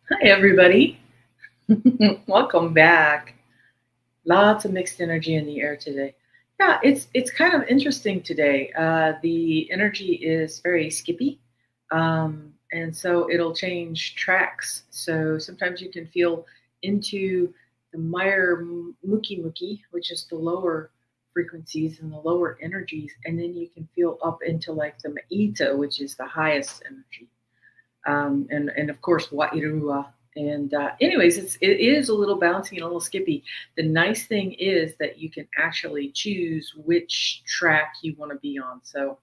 Hi, everybody. Welcome back. Lots of mixed energy in the air today. Yeah, it's kind of interesting today. The energy is very skippy, and so it'll change tracks. So sometimes you can feel into the mire muki muki, which is the lower frequencies and the lower energies, and then you can feel up into like the maita, which is the highest energy, and of course Wairua. And anyways, it is a little bouncy and a little skippy. The nice thing is that you can actually choose which track you want to be on. So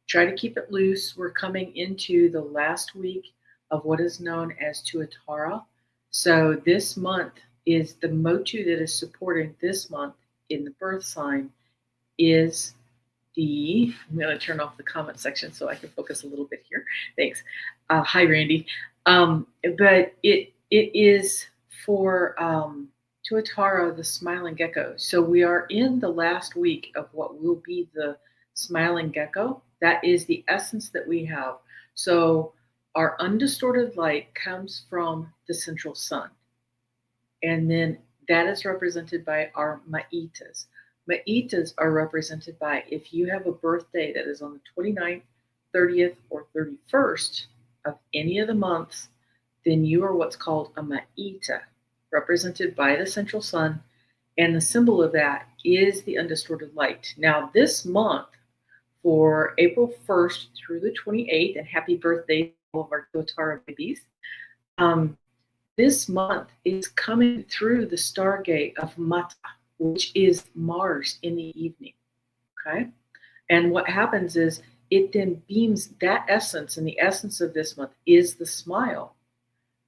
try to keep it loose. We're coming into the last week of what is known as Tuatara. So this month is the motu that is supporting this month in the birth sign is I'm going to turn off the comment section so I can focus a little bit here. Thanks. Hi, Randy. But it is for Tuatara, the smiling gecko. So we are in the last week of what will be the smiling gecko. That is the essence that we have. So our undistorted light comes from the central sun. And then that is represented by our ma'itas. Ma'itas are represented by if you have a birthday that is on the 29th, 30th, or 31st of any of the months, then you are what's called a ma'ita, represented by the central sun. And the symbol of that is the undistorted light. Now, this month, for April 1st through the 28th, and happy birthday to all of our Tuatara babies. This month is coming through the Stargate of Mata, which is Mars in the evening. Okay. And what happens is it then beams that essence, and the essence of this month is the smile.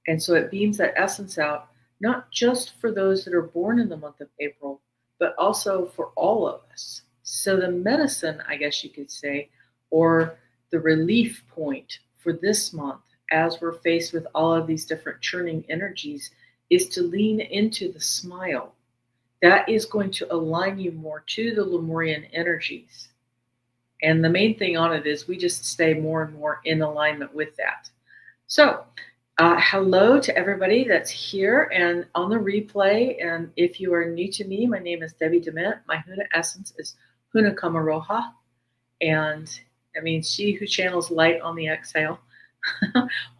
And so it beams that essence out, not just for those that are born in the month of April, but also for all of us. So the medicine, I guess you could say, or the relief point for this month, as we're faced with all of these different churning energies, is to lean into the smile. That is going to align you more to the Lemurian energies. And the main thing on it is we just stay more and more in alignment with that. So, hello to everybody that's here and on the replay. And if you are new to me, my name is Debbie Dement. My Huna essence is Huna Kamaroha. And that means she who channels light on the exhale.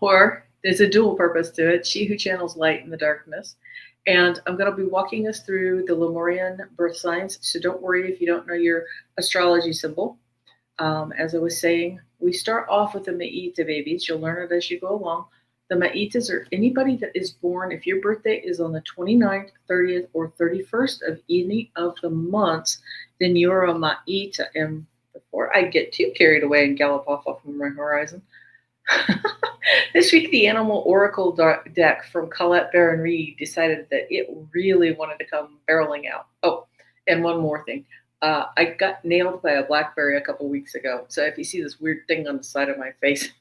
Or there's a dual purpose to it, she who channels light in the darkness. And I'm going to be walking us through the Lemurian birth signs. So don't worry if you don't know your astrology symbol. As I was saying, we start off with the Ma'ita babies. You'll learn it as you go along. The Ma'itas are anybody that is born, if your birthday is on the 29th, 30th, or 31st of any of the months, then you're a Ma'ita. And before I get too carried away and gallop off from my horizon, this week, the Animal Oracle deck from Colette Baron Reed decided that it really wanted to come barreling out. Oh, and one more thing. I got nailed by a blackberry a couple weeks ago. So if you see this weird thing on the side of my face,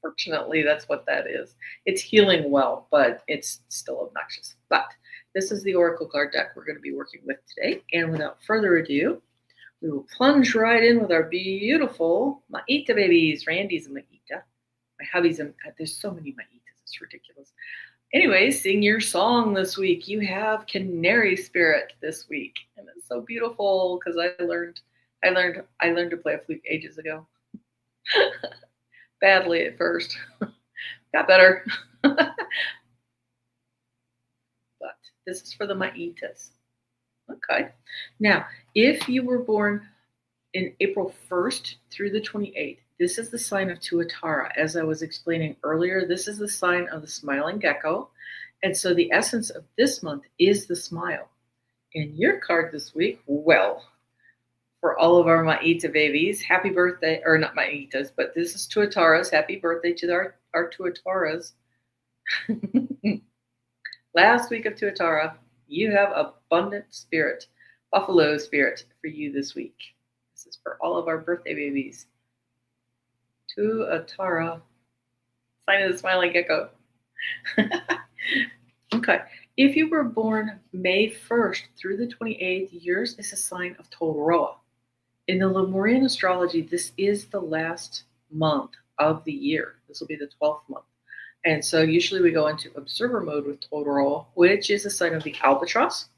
fortunately, that's what that is. It's healing well, but it's still obnoxious. But this is the Oracle card deck we're going to be working with today. And without further ado, we will plunge right in with our beautiful Ma'ita babies. Randy's a Ma'ita. My hubby's there's so many Ma'itas, it's ridiculous. Anyway, sing your song this week. You have Canary Spirit this week, and it's so beautiful because I learned to play a flute ages ago. Badly at first, got better. But this is for the Ma'itas. Okay. Now, if you were born in April 1st through the 28th, this is the sign of Tuatara. As I was explaining earlier, this is the sign of the smiling gecko. And so the essence of this month is the smile. And your card this week, well, for all of our Ma'ita babies, happy birthday, or not Ma'itas, but this is Tuataras. Happy birthday to our Tuataras. Last week of Tuatara, you have abundant spirit, buffalo spirit for you this week. This is for all of our birthday babies. Tuatara, sign of the smiling gecko. Okay. If you were born May 1st through the 28th, yours is a sign of Toroa. In the Lemurian astrology, this is the last month of the year. This will be the 12th month. And so usually we go into observer mode with Totoro, which is a sign of the albatross.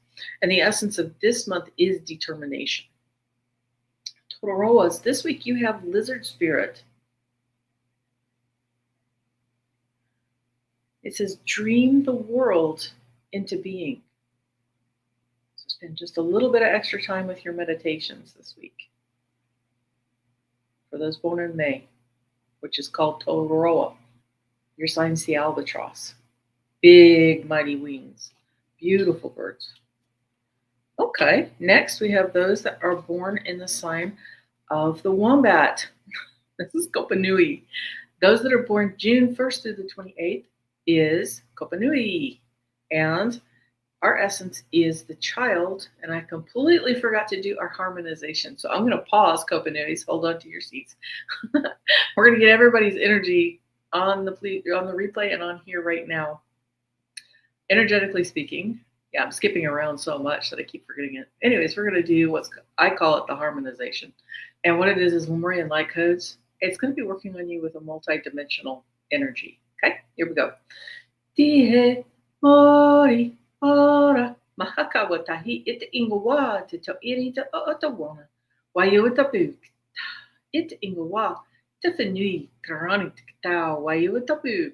And the essence of this month is determination. Totoroas, this week you have lizard spirit. It says, dream the world into being. So spend just a little bit of extra time with your meditations this week. For those born in May, which is called Totoroa, your sign's the albatross. Big, mighty wings. Beautiful birds. Okay, next we have those that are born in the sign of the wombat. This is Kopanui. Those that are born June 1st through the 28th is Kopanui. And our essence is the child. And I completely forgot to do our harmonization. So I'm going to pause, Kopanuis. Hold on to your seats. We're going to get everybody's energy on the replay and on here right now. Energetically speaking, yeah, I'm skipping around so much that I keep forgetting it. Anyways, we're going to do I call it the harmonization. And what it is Lemurian light codes. It's going to be working on you with a multi-dimensional energy. Okay, here we go. Tihe mori ora mahaka watahi it ingowa te to iri te otawana. Wayo tapu it ingowa te fenui karani te tau wayo tapu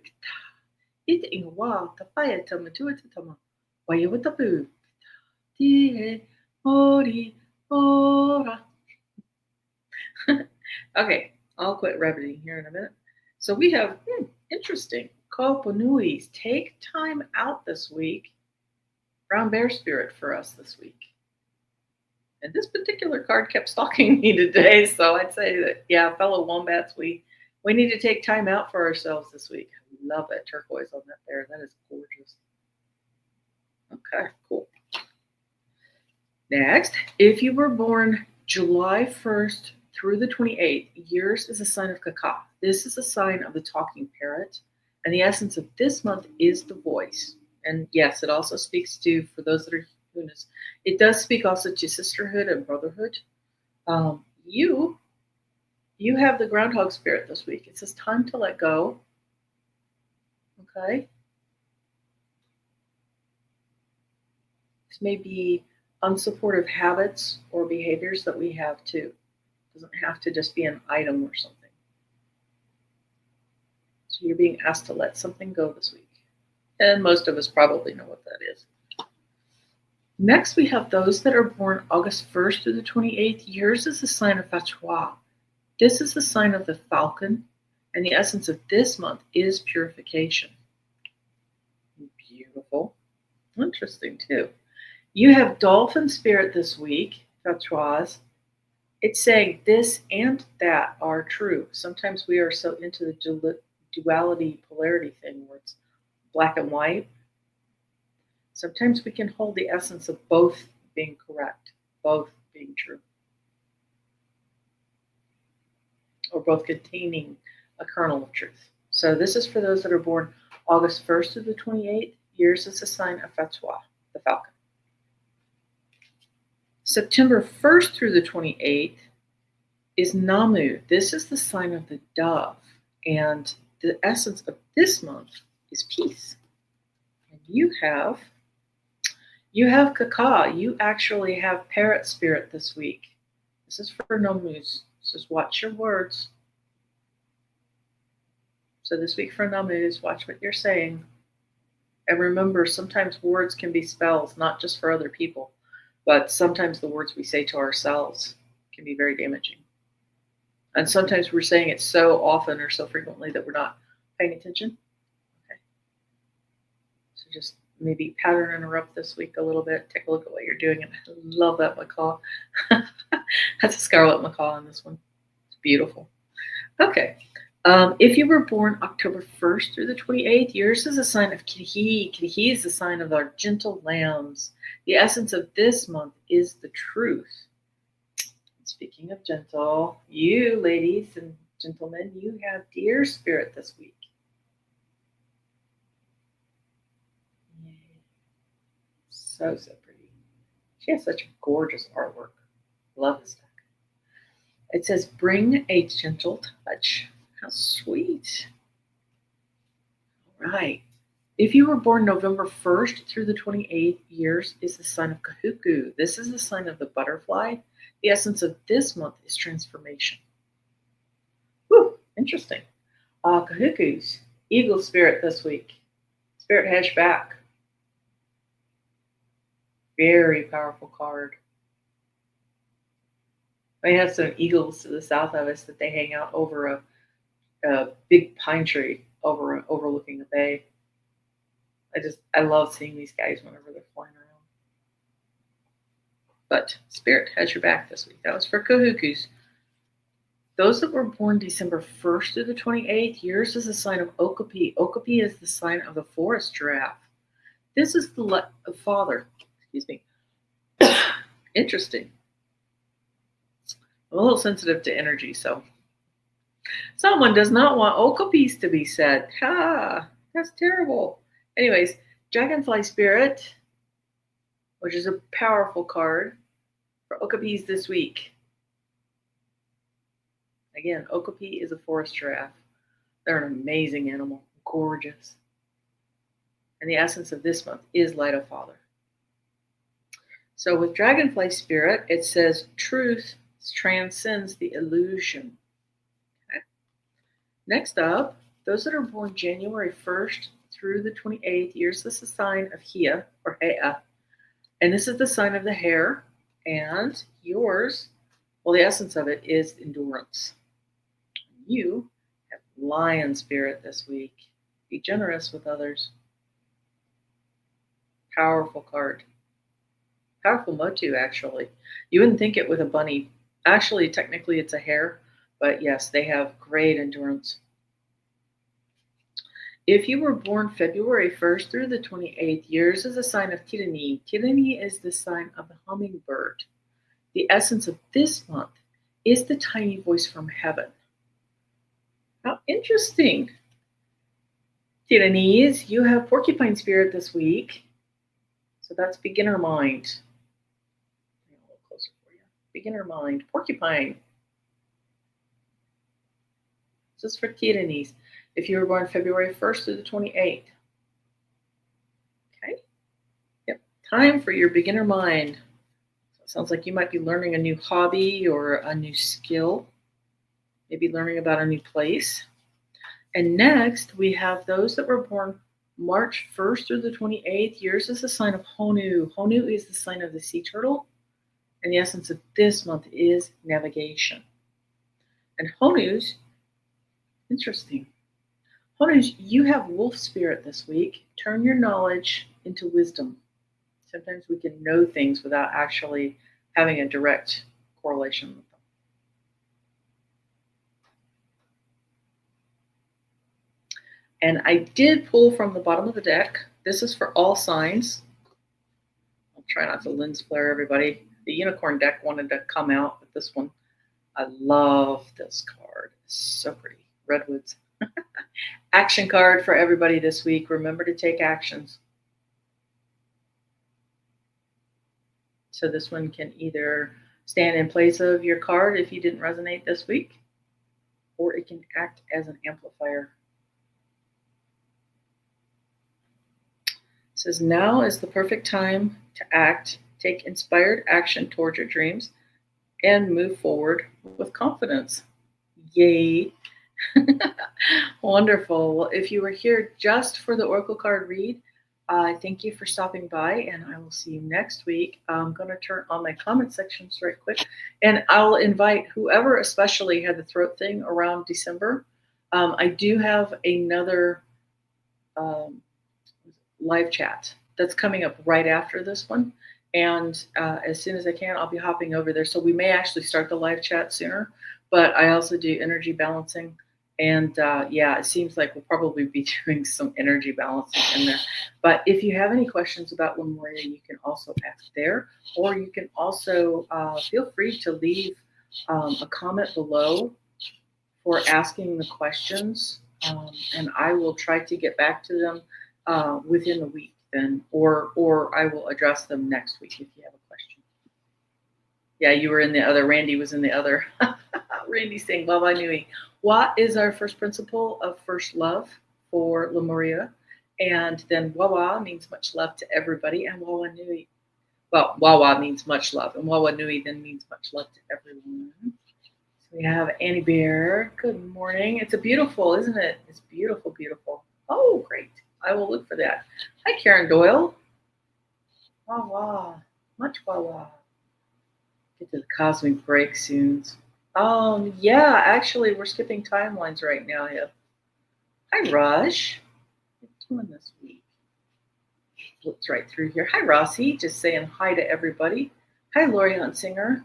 it ingowa te paya te matua te tama. Wayo tapu tihe mori ora. Okay, I'll quit repeating here in a minute. So we have, interesting, Kopanuis. Take time out this week. Brown bear spirit for us this week. And this particular card kept stalking me today, so I'd say that, yeah, fellow wombats, we need to take time out for ourselves this week. I love that turquoise on that bear. That is gorgeous. Okay, cool. Next, if you were born July 1st through the 28th, yours is a sign of Kaka. This is a sign of the talking parrot. And the essence of this month is the voice. And yes, it also speaks to, for those that are Hunas, it does speak also to sisterhood and brotherhood. You have the groundhog spirit this week. It says time to let go. Okay. This may be unsupportive habits or behaviors that we have too. It doesn't have to just be an item or something. So you're being asked to let something go this week. And most of us probably know what that is. Next, we have those that are born August 1st through the 28th. Yours is a sign of Fatua. This is the sign of the falcon. And the essence of this month is purification. Beautiful. Interesting, too. You have dolphin spirit this week, Fatuas. It's saying this and that are true. Sometimes we are so into the duality, polarity thing where it's black and white. Sometimes we can hold the essence of both being correct, both being true, or both containing a kernel of truth. So this is for those that are born August 1st through the 28th. Yours is a sign of Fatua, the falcon. September 1st through the 28th is Namu. This is the sign of the dove. And the essence of this month is peace. And you have Kaka. You actually have parrot spirit this week. This is for Namus. This is watch your words. So this week for Namus, watch what you're saying. And remember, sometimes words can be spells, not just for other people, but sometimes the words we say to ourselves can be very damaging. And sometimes we're saying it so often or so frequently that we're not paying attention. Okay. So just maybe pattern interrupt this week a little bit. Take a look at what you're doing. And I love that macaw. That's a scarlet macaw on this one. It's beautiful. Okay. If you were born October 1st through the 28th, yours is a sign of Kirihi. Kirihi is the sign of our gentle lambs. The essence of this month is the truth. Speaking of gentle, you ladies and gentlemen, you have deer spirit this week. Yay. So pretty. She has such gorgeous artwork. Love this deck. It says, bring a gentle touch. How sweet. All right. If you were born November 1st through the 28th, years is the sign of Kahuku. This is the sign of the butterfly. The essence of this month is transformation. Whew, interesting. Kahuku's eagle spirit this week. Spirit hash back. Very powerful card. We have some eagles to the south of us that they hang out over a big pine tree overlooking a bay. I love seeing these guys whenever they're flying around. But Spirit has your back this week. That was for Kahukus. Those that were born December 1st through the 28th, yours is a sign of Okapi. Okapi is the sign of the forest giraffe. This is the father. Excuse me. Interesting. I'm a little sensitive to energy, so someone does not want Okapis to be said. Ha! That's terrible. Anyways, Dragonfly Spirit, which is a powerful card for Okapis this week. Again, Okapi is a forest giraffe. They're an amazing animal, gorgeous. And the essence of this month is Light of Father. So with Dragonfly Spirit, it says truth transcends the illusion. Okay. Next up, those that are born January 1st through the 28th, years, this is a sign of Hia or Hea. And this is the sign of the hare. And yours, well, the essence of it is endurance. You have Lion Spirit this week. Be generous with others. Powerful card. Powerful motu, actually. You wouldn't think it with a bunny. Actually, technically, it's a hare. But yes, they have great endurance. If you were born February 1st through the 28th, yours is a sign of Tirani. Tirani is the sign of the hummingbird. The essence of this month is the tiny voice from heaven. How interesting. Tiranis, you have Porcupine Spirit this week. So that's beginner mind. A little closer for you. Beginner mind. Porcupine. This is for Tiranis. If you were born February 1st through the 28th. Okay. Yep. Time for your beginner mind. So it sounds like you might be learning a new hobby or a new skill. Maybe learning about a new place. And next, we have those that were born March 1st through the 28th. Yours is the sign of Honu. Honu is the sign of the sea turtle. And the essence of this month is navigation. And Honu's, interesting. Honus, you have wolf spirit this week. Turn your knowledge into wisdom. Sometimes we can know things without actually having a direct correlation with them. And I did pull from the bottom of the deck. This is for all signs. I'll try not to lens flare everybody. The unicorn deck wanted to come out, but this one, I love this card. It's so pretty. Redwoods. Action card for everybody this week. Remember to take actions. So this one can either stand in place of your card if you didn't resonate this week, or it can act as an amplifier. It says now is the perfect time to act. Take inspired action towards your dreams and move forward with confidence. Yay. Wonderful. Well, if you were here just for the Oracle card read, thank you for stopping by, and I will see you next week. I'm going to turn on my comment sections right quick, and I'll invite whoever especially had the throat thing around December. I do have another live chat that's coming up right after this one, and as soon as I can, I'll be hopping over there. So we may actually start the live chat sooner, but I also do energy balancing. And yeah, it seems like we'll probably be doing some energy balancing in there. But if you have any questions about Lemuria, you can also ask there, or you can also feel free to leave a comment below for asking the questions, and I will try to get back to them within the week then, or I will address them next week if you have a question. Yeah, you were in the other. Randy was in the other. Randy's saying, Baba Nui. What is our first principle of first love? for Lemuria. And then Wawa means much love to everybody. And Wawa Nui, well, Wawa means much love. And Wawa Nui then means much love to everyone. So we have Annie Bear. Good morning. It's a beautiful, isn't it? It's beautiful, beautiful. Oh, great. I will look for that. Hi, Karen Doyle. Wawa. Much Wawa. Get to the cosmic break soon. Yeah, actually, we're skipping timelines right now. Yeah. Hi, Rush. What are you doing this week? Flips right through here. Hi, Rossi. Just saying hi to everybody. Hi, Lori Huntsinger.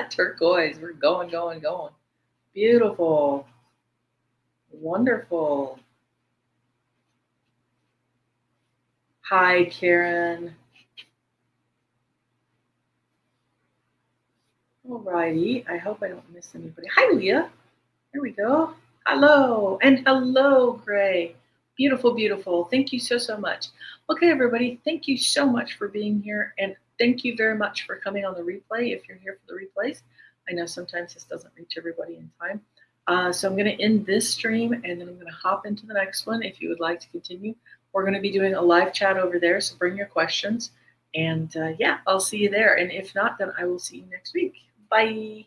Turquoise. We're going, going, going. Beautiful. Wonderful. Hi, Karen. Alrighty. I hope I don't miss anybody. Hi, Leah. There we go. Hello. And hello, Gray. Beautiful, beautiful. Thank you so, so much. Okay, everybody. Thank you so much for being here. And thank you very much for coming on the replay if you're here for the replays. I know sometimes this doesn't reach everybody in time. So I'm going to end this stream and then I'm going to hop into the next one if you would like to continue. We're going to be doing a live chat over there, so bring your questions. And yeah, I'll see you there. And if not, then I will see you next week. Bye.